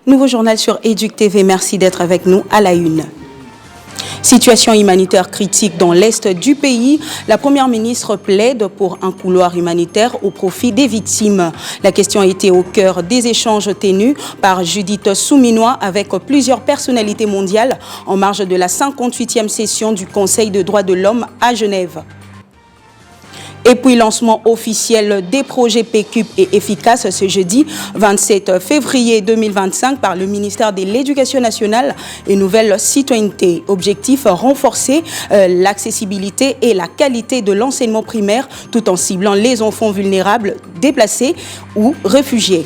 Nouveau journal sur Éduc TV, merci d'être avec nous à la une. Situation humanitaire critique dans l'est du pays. La première ministre plaide pour un couloir humanitaire au profit des victimes. La question était au cœur des échanges tenus par Judith Souminois avec plusieurs personnalités mondiales en marge de la 58e session du Conseil des droits de l'homme à Genève. Et puis, lancement officiel des projets PQP et efficace ce jeudi 27 février 2025 par le ministère de l'Éducation nationale et Nouvelle Citoyenneté. Objectif, renforcer l'accessibilité et la qualité de l'enseignement primaire tout en ciblant les enfants vulnérables, déplacés ou réfugiés.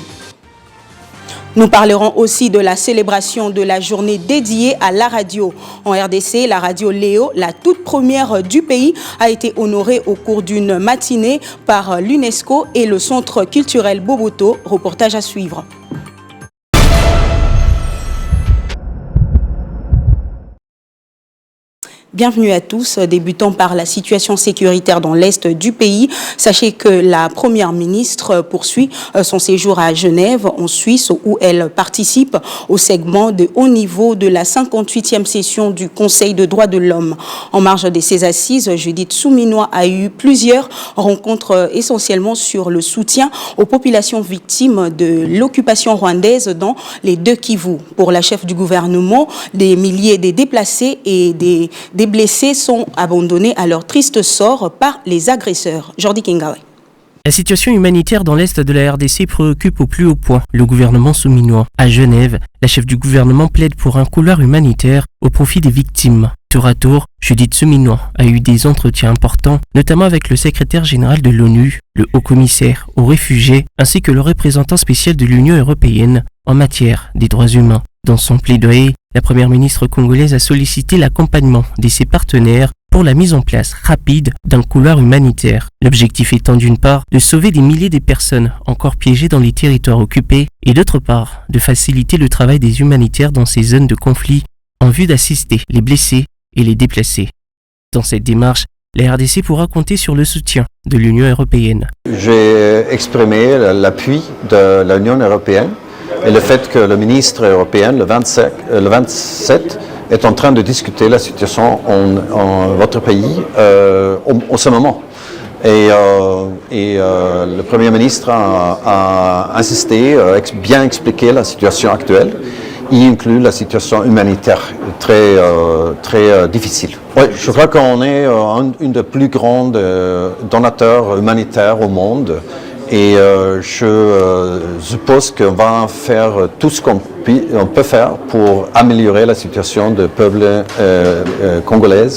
Nous parlerons aussi de la célébration de la journée dédiée à la radio. En RDC, la radio Léo, la toute première du pays, a été honorée au cours d'une matinée par l'UNESCO et le Centre culturel Boboto. Reportage à suivre. Bienvenue à tous. Débutons par la situation sécuritaire dans l'est du pays. Sachez que la première ministre poursuit son séjour à Genève, en Suisse, où elle participe au segment de haut niveau de la 58e session du Conseil des droits de l'homme. En marge de ses assises, Judith Souminois a eu plusieurs rencontres essentiellement sur le soutien aux populations victimes de l'occupation rwandaise dans les deux Kivu. Pour la chef du gouvernement, des milliers de déplacés et des blessés sont abandonnés à leur triste sort par les agresseurs. Jordi Kingawe. La situation humanitaire dans l'est de la RDC préoccupe au plus haut point le gouvernement souminois. À Genève, la chef du gouvernement plaide pour un couloir humanitaire au profit des victimes. Tour à tour, Judith Souminois a eu des entretiens importants, notamment avec le secrétaire général de l'ONU, le haut-commissaire aux réfugiés, ainsi que le représentant spécial de l'Union européenne en matière des droits humains. Dans son plaidoyer, la première ministre congolaise a sollicité l'accompagnement de ses partenaires pour la mise en place rapide d'un couloir humanitaire. L'objectif étant d'une part de sauver des milliers de personnes encore piégées dans les territoires occupés et d'autre part de faciliter le travail des humanitaires dans ces zones de conflit en vue d'assister les blessés et les déplacés. Dans cette démarche, la RDC pourra compter sur le soutien de l'Union européenne. J'ai exprimé l'appui de l'Union européenne et le fait que le ministre européen, le 27, est en train de discuter la situation en votre pays en ce moment. Et le Premier ministre a insisté, bien expliqué la situation actuelle. Il inclut la situation humanitaire très difficile. Ouais, je crois qu'on est une des plus grandes donateurs humanitaires au monde. Et je suppose qu'on va faire tout ce qu'on peut faire pour améliorer la situation du peuple congolais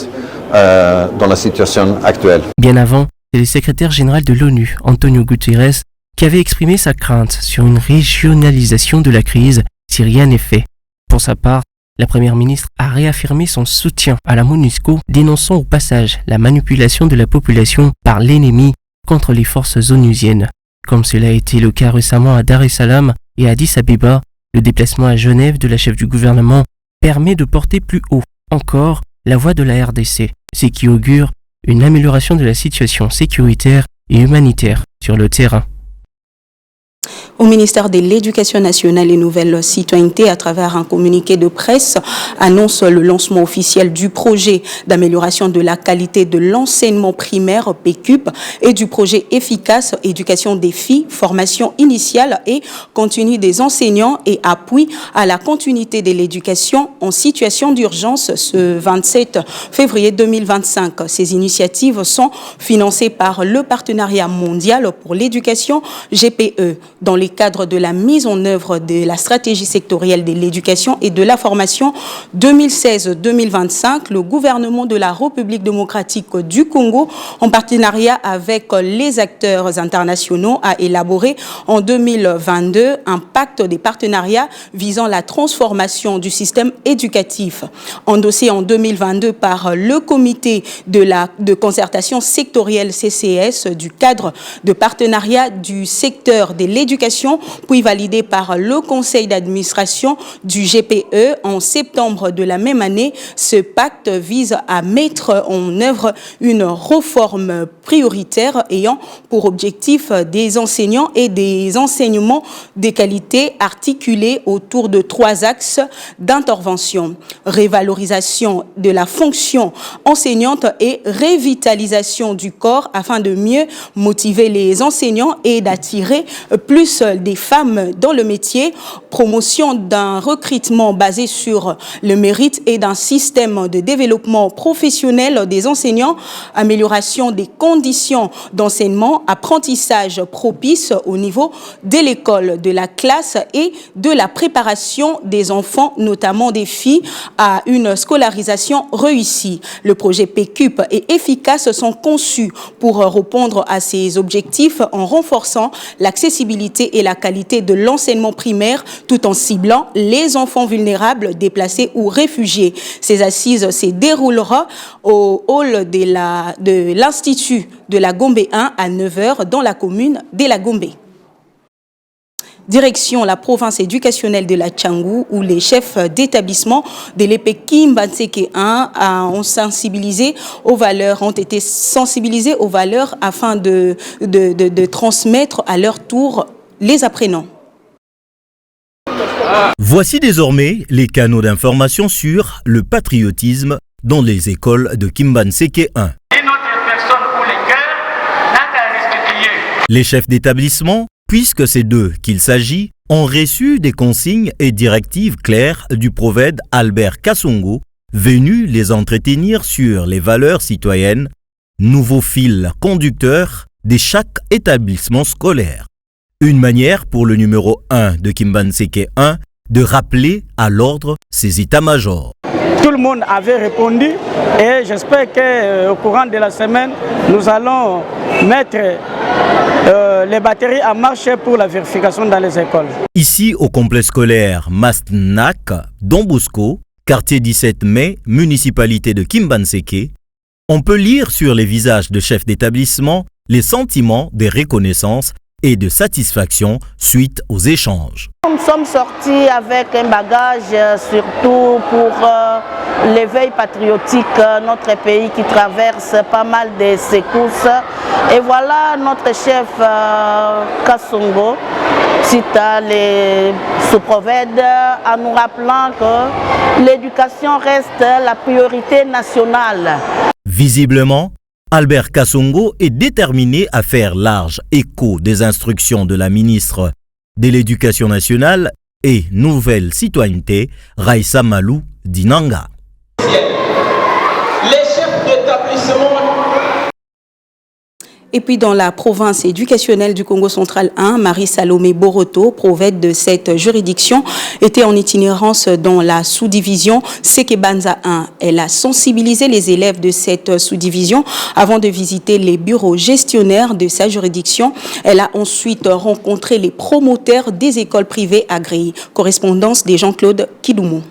dans la situation actuelle. Bien avant, c'est le secrétaire général de l'ONU, Antonio Guterres, qui avait exprimé sa crainte sur une régionalisation de la crise si rien n'est fait. Pour sa part, la première ministre a réaffirmé son soutien à la MONUSCO, dénonçant au passage la manipulation de la population par l'ennemi contre les forces onusiennes. Comme cela a été le cas récemment à Dar es Salaam et à Addis Abeba, le déplacement à Genève de la chef du gouvernement permet de porter plus haut encore la voix de la RDC, ce qui augure une amélioration de la situation sécuritaire et humanitaire sur le terrain. Au ministère de l'Éducation nationale et Nouvelle Citoyenneté, à travers un communiqué de presse, annonce le lancement officiel du projet d'amélioration de la qualité de l'enseignement primaire PQP et du projet efficace éducation des filles, formation initiale et continue des enseignants et appui à la continuité de l'éducation en situation d'urgence ce 27 février 2025. Ces initiatives sont financées par le Partenariat mondial pour l'éducation GPE dans les cadre de la mise en œuvre de la stratégie sectorielle de l'éducation et de la formation 2016-2025, le gouvernement de la République démocratique du Congo, en partenariat avec les acteurs internationaux, a élaboré en 2022 un pacte des partenariats visant la transformation du système éducatif. Endossé en 2022 par le comité de concertation sectorielle CCS du cadre de partenariat du secteur de l'éducation l'éducation, puis validé par le conseil d'administration du GPE en septembre de la même année. Ce pacte vise à mettre en œuvre une réforme prioritaire ayant pour objectif des enseignants et des enseignements de qualité articulés autour de 3 axes d'intervention: révalorisation de la fonction enseignante et revitalisation du corps afin de mieux motiver les enseignants et d'attirer plus des femmes dans le métier, promotion d'un recrutement basé sur le mérite et d'un système de développement professionnel des enseignants, amélioration des conditions d'enseignement, apprentissage propice au niveau de l'école, de la classe et de la préparation des enfants, notamment des filles, à une scolarisation réussie. Le projet PQP et Efficace sont conçus pour répondre à ces objectifs en renforçant l'accessibilité et la qualité de l'enseignement primaire tout en ciblant les enfants vulnérables, déplacés ou réfugiés. Ces assises se dérouleront au hall de l'Institut de la Gombe 1 à 9h dans la commune de la Gombe. Direction la province éducationnelle de la Tchangou où les chefs d'établissement de l'EPE Kimbanseke 1 ont été sensibilisés aux valeurs afin de transmettre à leur tour les apprenants. Voici désormais les canaux d'information sur le patriotisme dans les écoles de Kimbanseke 1. Les chefs d'établissement, puisque c'est d'eux qu'il s'agit, ont reçu des consignes et directives claires du prophète Albert Kasongo, venu les entretenir sur les valeurs citoyennes, nouveau fil conducteur de chaque établissement scolaire. Une manière pour le numéro 1 de Kimbanseke 1 de rappeler à l'ordre ses états-majors. Tout le monde avait répondu et j'espère qu'au courant de la semaine, nous allons mettre les batteries en marche pour la vérification dans les écoles. Ici, au complexe scolaire Mastnak, Don Bosco, quartier 17 mai, municipalité de Kimbanseke, on peut lire sur les visages de chefs d'établissement les sentiments de reconnaissance et de satisfaction suite aux échanges. Nous sommes sortis avec un bagage surtout pour l'éveil patriotique, notre pays qui traverse pas mal de secousses. Et voilà notre chef Kasongo, cita les sous-prophètes en nous rappelant que l'éducation reste la priorité nationale. Visiblement, Albert Kasongo est déterminé à faire large écho des instructions de la ministre de l'Éducation nationale et Nouvelle Citoyenneté, Raissa Malou Dinanga. Les chefs d'établissement. Et puis dans la province éducationnelle du Congo central 1, Marie-Salomé Boroto, prophète de cette juridiction, était en itinérance dans la sous-division Sekebanza 1. Elle a sensibilisé les élèves de cette sous-division avant de visiter les bureaux gestionnaires de sa juridiction. Elle a ensuite rencontré les promoteurs des écoles privées agréées. Correspondance de Jean-Claude Kidoumou.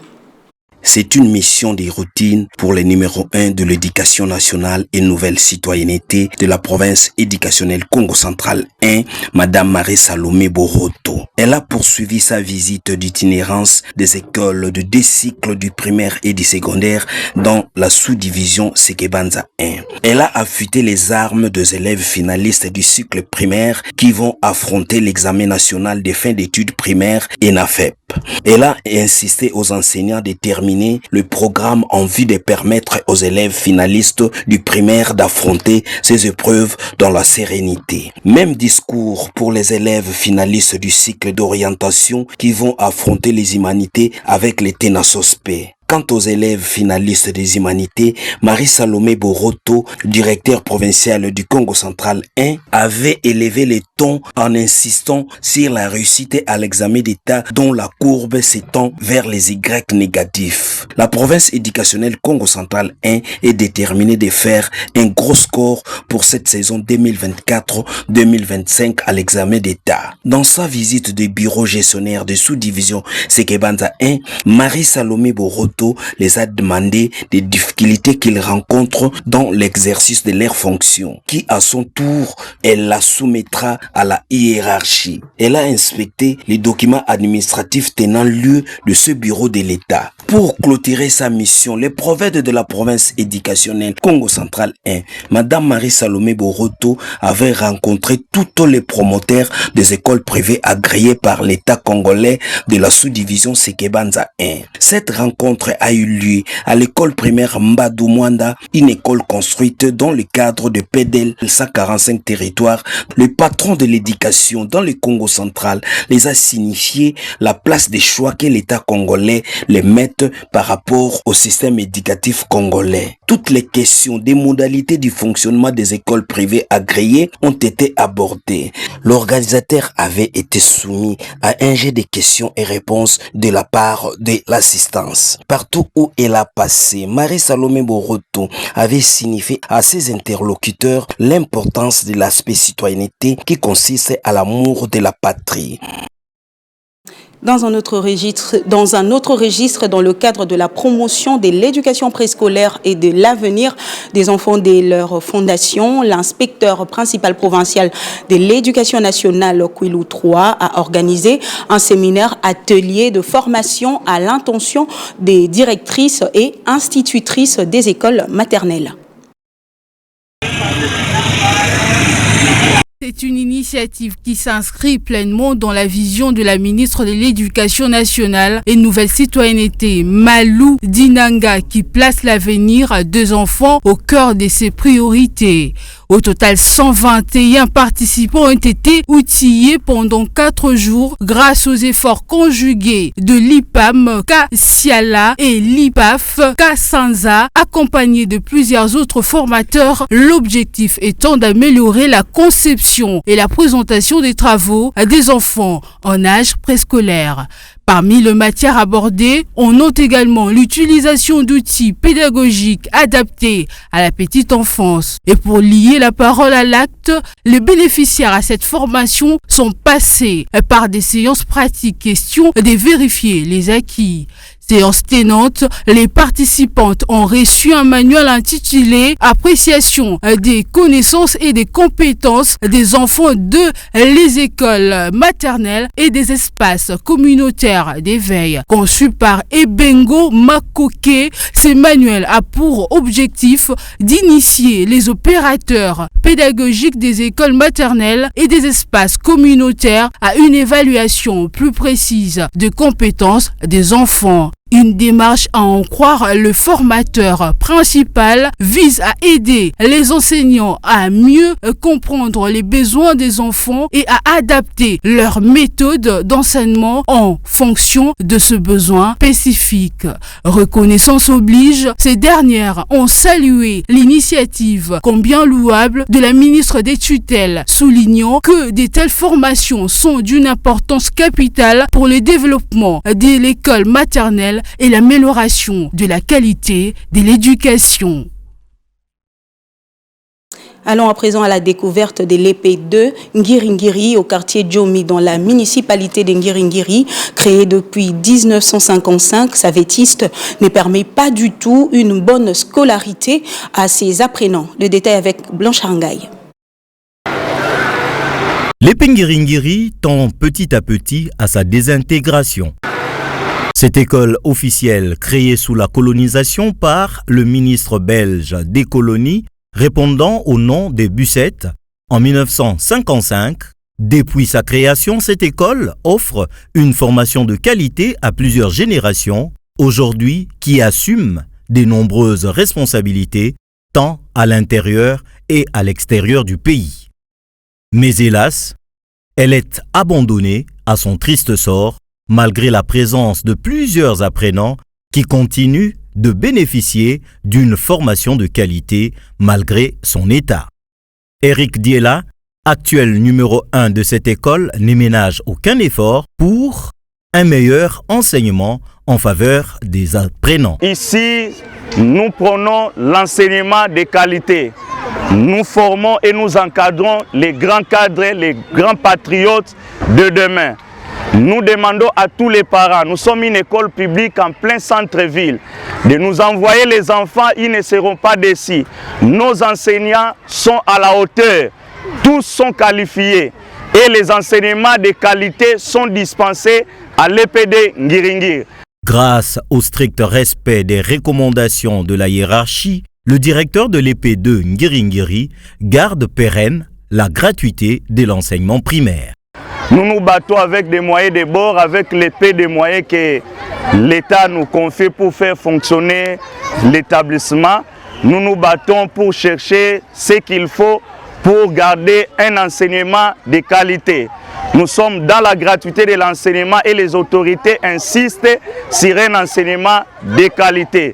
C'est une mission de routine pour le numéro 1 de l'éducation nationale et nouvelle citoyenneté de la province éducationnelle Congo central 1, Madame Marie-Salomé Boroto. Elle a poursuivi sa visite d'itinérance des écoles de 2 cycles du primaire et du secondaire dans la sous-division Sekebanza 1. Elle a affûté les armes des élèves finalistes du cycle primaire qui vont affronter l'examen national des fins d'études primaires et NAFEP. Elle a insisté aux enseignants de terminer le programme en vue de permettre aux élèves finalistes du primaire d'affronter ces épreuves dans la sérénité. Même discours pour les élèves finalistes du cycle d'orientation qui vont affronter les humanités avec les ténasospé. Quant aux élèves finalistes des humanités, Marie-Salomé Boroto, directeur provincial du Congo central 1, avait élevé les tons en insistant sur la réussite à l'examen d'État dont la courbe s'étend vers les Y négatifs. La province éducationnelle Congo central 1 est déterminée de faire un gros score pour cette saison 2024-2025 à l'examen d'État. Dans sa visite des bureaux gestionnaires de sous-division Sekebanza 1, Marie-Salomé Boroto Boroto les a demandé des difficultés qu'ils rencontrent dans l'exercice de leurs fonctions, qui à son tour, elle la soumettra à la hiérarchie. Elle a inspecté les documents administratifs tenant lieu de ce bureau de l'État. Pour clôturer sa mission, le prophète de la province éducationnelle Congo Central 1, Madame Marie Salomé Boroto, avait rencontré tous les promoteurs des écoles privées agréées par l'État congolais de la sous-division Sekebanza 1. Cette rencontre a eu lieu à l'école primaire Mbadou Mwanda, une école construite dans le cadre de PEDEL 145 territoires. Le patron de l'éducation dans le Congo central les a signifié la place des choix que l'État congolais les mette par rapport au système éducatif congolais. Toutes les questions des modalités du fonctionnement des écoles privées agréées ont été abordées. L'organisateur avait été soumis à un jet de questions et réponses de la part de l'assistance. Partout où elle a passé, Marie Salomé Boroto avait signifié à ses interlocuteurs l'importance de l'aspect citoyenneté qui consiste à l'amour de la patrie. Dans un autre registre, dans le cadre de la promotion de l'éducation préscolaire et de l'avenir des enfants de leur fondation, l'inspecteur principal provincial de l'éducation nationale, Kouilou 3, a organisé un séminaire atelier de formation à l'intention des directrices et institutrices des écoles maternelles. C'est une initiative qui s'inscrit pleinement dans la vision de la ministre de l'Éducation nationale et Nouvelle Citoyenneté, Malou Dinanga, qui place l'avenir des enfants au cœur de ses priorités. Au total, 121 participants ont été outillés pendant 4 jours grâce aux efforts conjugués de l'IPAM, Kasiala et l'IPAF, Kasanza, accompagnés de plusieurs autres formateurs. L'objectif étant d'améliorer la conception et la présentation des travaux à des enfants en âge préscolaire. Parmi les matières abordées, on note également l'utilisation d'outils pédagogiques adaptés à la petite enfance. Et pour lier la parole à l'acte, les bénéficiaires à cette formation sont passés par des séances pratiques, question de vérifier les acquis. Séance tenante, les participantes ont reçu un manuel intitulé « Appréciation des connaissances et des compétences des enfants de les écoles maternelles et des espaces communautaires d'éveil ». Conçu par Ebengo Makoke, ce manuel a pour objectif d'initier les opérateurs pédagogiques des écoles maternelles et des espaces communautaires à une évaluation plus précise des compétences des enfants. Une démarche à en croire le formateur principal vise à aider les enseignants à mieux comprendre les besoins des enfants et à adapter leur méthode d'enseignement en fonction de ce besoin spécifique. Reconnaissance oblige, ces dernières ont salué l'initiative combien louable de la ministre des tutelles, soulignant que de telles formations sont d'une importance capitale pour le développement de l'école maternelle et l'amélioration de la qualité de l'éducation. Allons à présent à la découverte de l'épée de Ngiringiri au quartier Djomi dans la municipalité de Ngiringiri. Créée depuis 1955, sa vétiste ne permet pas du tout une bonne scolarité à ses apprenants. Le détail avec Blanche Hangaï. L'épée Ngiringiri tend petit à petit à sa désintégration. Cette école officielle créée sous la colonisation par le ministre belge des colonies répondant au nom des Bussettes en 1955. Depuis sa création, cette école offre une formation de qualité à plusieurs générations, aujourd'hui qui assument de nombreuses responsabilités tant à l'intérieur et à l'extérieur du pays. Mais hélas, elle est abandonnée à son triste sort malgré la présence de plusieurs apprenants qui continuent de bénéficier d'une formation de qualité malgré son état. Eric Diela, actuel numéro 1 de cette école, ne ménage aucun effort pour un meilleur enseignement en faveur des apprenants. Ici, nous prenons l'enseignement de qualité. Nous formons et nous encadrons les grands cadres, les grands patriotes de demain. Nous demandons à tous les parents, nous sommes une école publique en plein centre-ville, de nous envoyer les enfants, ils ne seront pas déçus. Nos enseignants sont à la hauteur, tous sont qualifiés et les enseignements de qualité sont dispensés à l'EPD Ngiringiri. Grâce au strict respect des recommandations de la hiérarchie, le directeur de l'EP2 Ngiringiri garde pérenne la gratuité de l'enseignement primaire. Nous nous battons avec des moyens de bord, avec l'épée des moyens que l'État nous confie pour faire fonctionner l'établissement. Nous nous battons pour chercher ce qu'il faut pour garder un enseignement de qualité. Nous sommes dans la gratuité de l'enseignement et les autorités insistent sur un enseignement de qualité.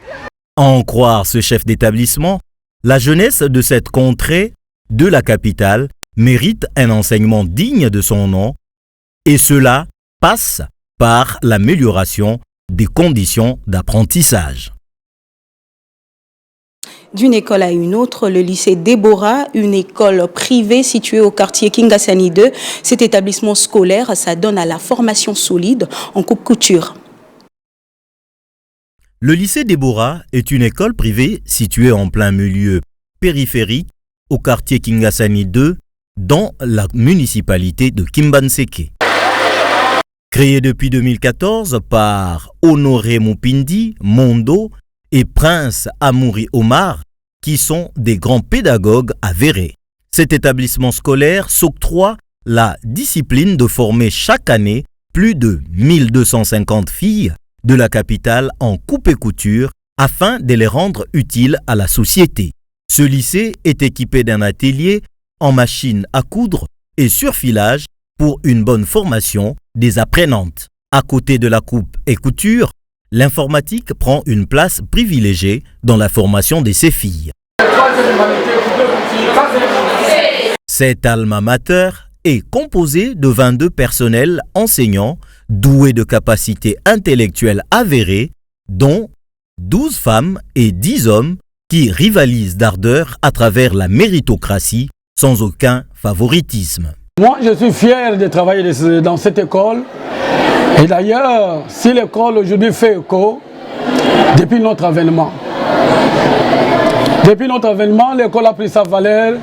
À en croire ce chef d'établissement, la jeunesse de cette contrée de la capitale mérite un enseignement digne de son nom et cela passe par l'amélioration des conditions d'apprentissage. D'une école à une autre, le lycée Déborah, une école privée située au quartier Kingasani 2. Cet établissement scolaire s'adonne à la formation solide en coupe-couture. Le lycée Déborah est une école privée située en plein milieu périphérique au quartier Kingasani 2 dans la municipalité de Kimbanseke. Créé depuis 2014 par Honoré Mupindi, Mondo et Prince Amouri Omar, qui sont des grands pédagogues avérés. Cet établissement scolaire s'octroie la discipline de former chaque année plus de 1250 filles de la capitale en coupe et couture afin de les rendre utiles à la société. Ce lycée est équipé d'un atelier en machine à coudre et surfilage pour une bonne formation des apprenantes. À côté de la coupe et couture, l'informatique prend une place privilégiée dans la formation de ces filles. Cet alma mater est composé de 22 personnels enseignants doués de capacités intellectuelles avérées, dont 12 femmes et 10 hommes qui rivalisent d'ardeur à travers la méritocratie sans aucun favoritisme. Moi, je suis fier de travailler dans cette école. Et d'ailleurs, si l'école aujourd'hui fait écho, depuis notre avènement, l'école a pris sa valeur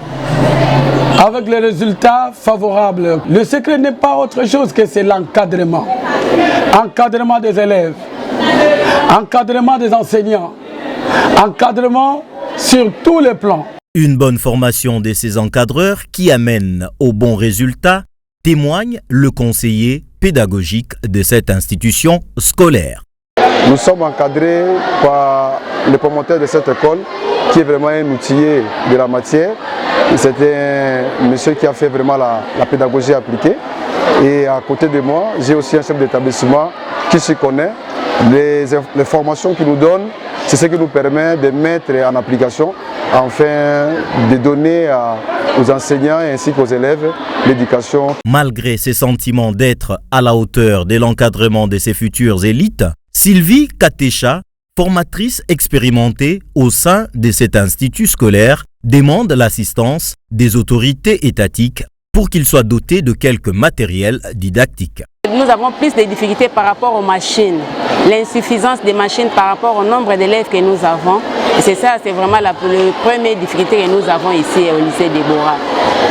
avec les résultats favorables. Le secret n'est pas autre chose que c'est l'encadrement. Encadrement des élèves, encadrement des enseignants, encadrement sur tous les plans. Une bonne formation de ces encadreurs qui amène aux bons résultats témoigne le conseiller pédagogique de cette institution scolaire. Nous sommes encadrés par le promoteur de cette école qui est vraiment un outillé de la matière. C'était un monsieur qui a fait vraiment la pédagogie appliquée. Et à côté de moi, j'ai aussi un chef d'établissement qui s'y connaît. Les formations qu'il nous donne, c'est ce qui nous permet de mettre en application afin de donner aux enseignants ainsi qu'aux élèves l'éducation. Malgré ses sentiments d'être à la hauteur de l'encadrement de ses futures élites, Sylvie Katecha, formatrice expérimentée au sein de cet institut scolaire, demande l'assistance des autorités étatiques pour qu'il soit doté de quelques matériels didactiques. Nous avons plus de difficultés par rapport aux machines, l'insuffisance des machines par rapport au nombre d'élèves que nous avons. Et c'est ça, c'est vraiment la première difficulté que nous avons ici au lycée Déborah.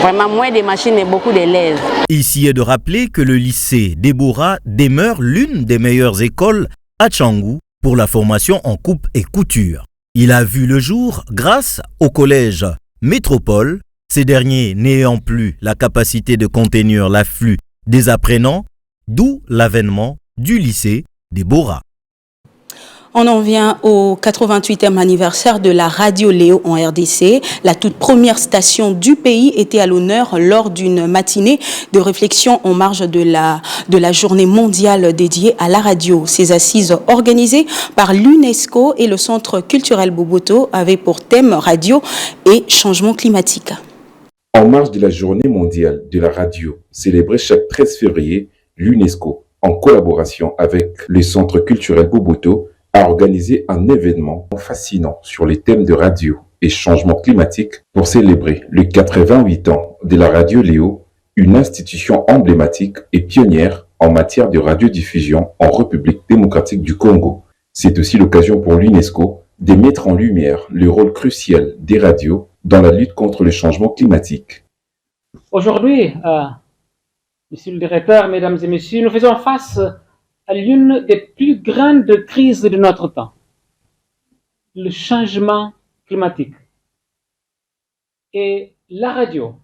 Vraiment moins de machines et beaucoup d'élèves. Ici est de rappeler que le lycée Déborah demeure l'une des meilleures écoles à Tchangou pour la formation en coupe et couture. Il a vu le jour grâce au collège Métropole, ces derniers n'ayant plus la capacité de contenir l'afflux des apprenants, d'où l'avènement du lycée Déborah. On en vient au 88e anniversaire de la radio Léo en RDC. La toute première station du pays était à l'honneur lors d'une matinée de réflexion en marge de la journée mondiale dédiée à la radio. Ces assises organisées par l'UNESCO et le Centre culturel Boboto avaient pour thème radio et changement climatique. En marge de la journée mondiale de la radio, célébrée chaque 13 février, l'UNESCO, en collaboration avec le Centre culturel Boboto, a organisé un événement fascinant sur les thèmes de radio et changement climatique pour célébrer les 88 ans de la radio Léo, une institution emblématique et pionnière en matière de radiodiffusion en République démocratique du Congo. C'est aussi l'occasion pour l'UNESCO de mettre en lumière le rôle crucial des radios dans la lutte contre le changement climatique. Aujourd'hui, Monsieur le Directeur, Mesdames et Messieurs, nous faisons face à l'une des plus grandes crises de notre temps, le changement climatique. Et la radio,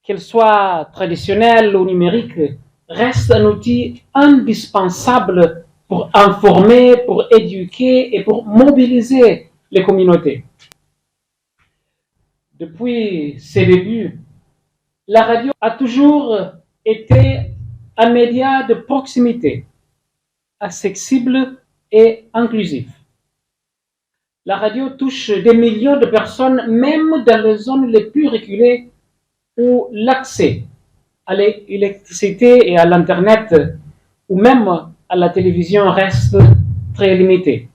qu'elle soit traditionnelle ou numérique, reste un outil indispensable pour informer, pour éduquer et pour mobiliser les communautés. Depuis ses débuts, la radio a toujours été un média de proximité, accessible et inclusif. La radio touche des millions de personnes, même dans les zones les plus reculées où l'accès à l'électricité et à l'Internet ou même à la télévision reste très limité.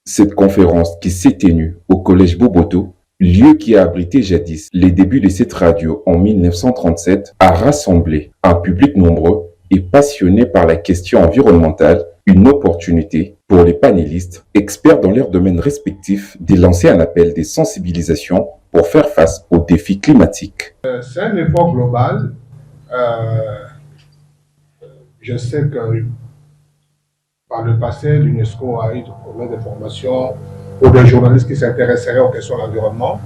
Cette conférence qui s'est tenue au Collège Boboto, lieu qui a abrité jadis les débuts de cette radio en 1937, a rassemblé un public nombreux et passionné par la question environnementale, une opportunité pour les panélistes, experts dans leurs domaines respectifs, de lancer un appel de sensibilisation pour faire face aux défis climatiques. C'est un effort global. Je sais que par le passé, l'UNESCO a eu de problèmes de formation pour des journalistes qui s'intéresseraient aux questions de l'environnement.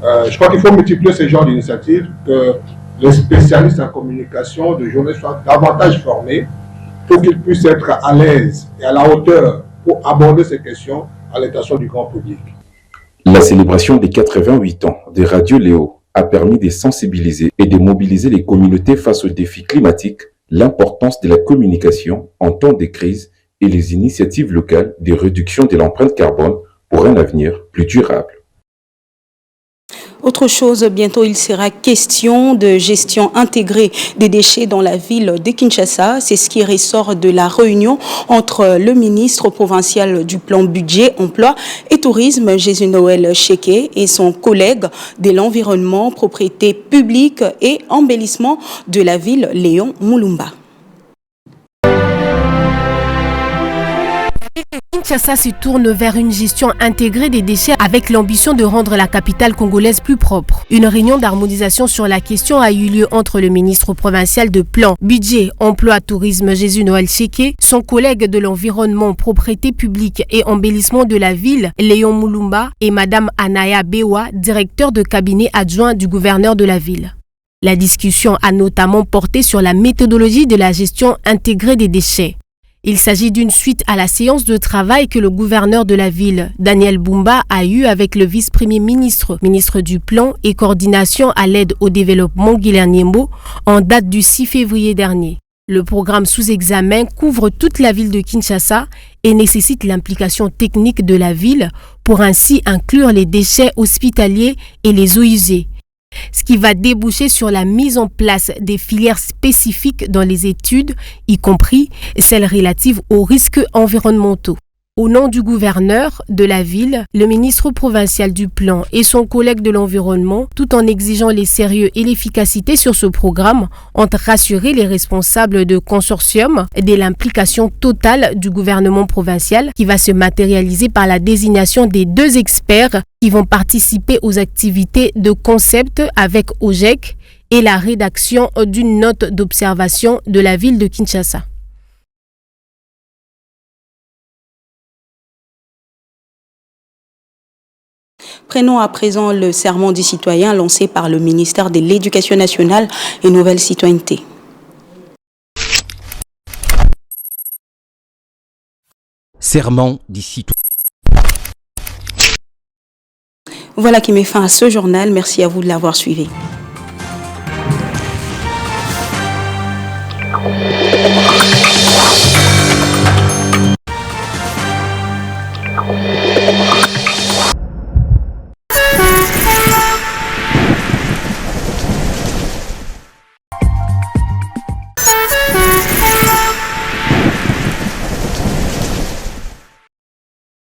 Je crois qu'il faut multiplier ce genre d'initiatives, que les spécialistes en communication de journalistes soient davantage formés pour qu'ils puissent être à l'aise et à la hauteur pour aborder ces questions à l'intention du grand public. La célébration des 88 ans de Radio Léo a permis de sensibiliser et de mobiliser les communautés face aux défis climatiques, l'importance de la communication en temps de crise et les initiatives locales de réduction de l'empreinte carbone pour un avenir plus durable. Autre chose, bientôt il sera question de gestion intégrée des déchets dans la ville de Kinshasa. C'est ce qui ressort de la réunion entre le ministre provincial du plan budget, emploi et tourisme, Jésus-Noël Cheke, et son collègue de l'environnement, propriété publique et embellissement de la ville, Léon Moulumba. Kinshasa se tourne vers une gestion intégrée des déchets avec l'ambition de rendre la capitale congolaise plus propre. Une réunion d'harmonisation sur la question a eu lieu entre le ministre provincial de Plan, Budget, Emploi, Tourisme, Jésus-Noël Cheke, son collègue de l'environnement, propriété publique et embellissement de la ville, Léon Moulumba, et Madame Anaya Bewa, directeur de cabinet adjoint du gouverneur de la ville. La discussion a notamment porté sur la méthodologie de la gestion intégrée des déchets. Il s'agit d'une suite à la séance de travail que le gouverneur de la ville, Daniel Bumba, a eue avec le vice-premier ministre, ministre du Plan et Coordination à l'aide au développement Guilain Niembo, en date du 6 février dernier. Le programme sous examen couvre toute la ville de Kinshasa et nécessite l'implication technique de la ville pour ainsi inclure les déchets hospitaliers et les eaux usées, ce qui va déboucher sur la mise en place des filières spécifiques dans les études, y compris celles relatives aux risques environnementaux. Au nom du gouverneur de la ville, le ministre provincial du Plan et son collègue de l'environnement, tout en exigeant les sérieux et l'efficacité sur ce programme, ont rassuré les responsables de consortium de l'implication totale du gouvernement provincial qui va se matérialiser par la désignation des 2 experts qui vont participer aux activités de concept avec OGEC et la rédaction d'une note d'observation de la ville de Kinshasa. Prenons à présent le serment du citoyen lancé par le ministère de l'Éducation nationale et Nouvelle Citoyenneté. Serment du citoyen. Voilà qui met fin à ce journal. Merci à vous de l'avoir suivi.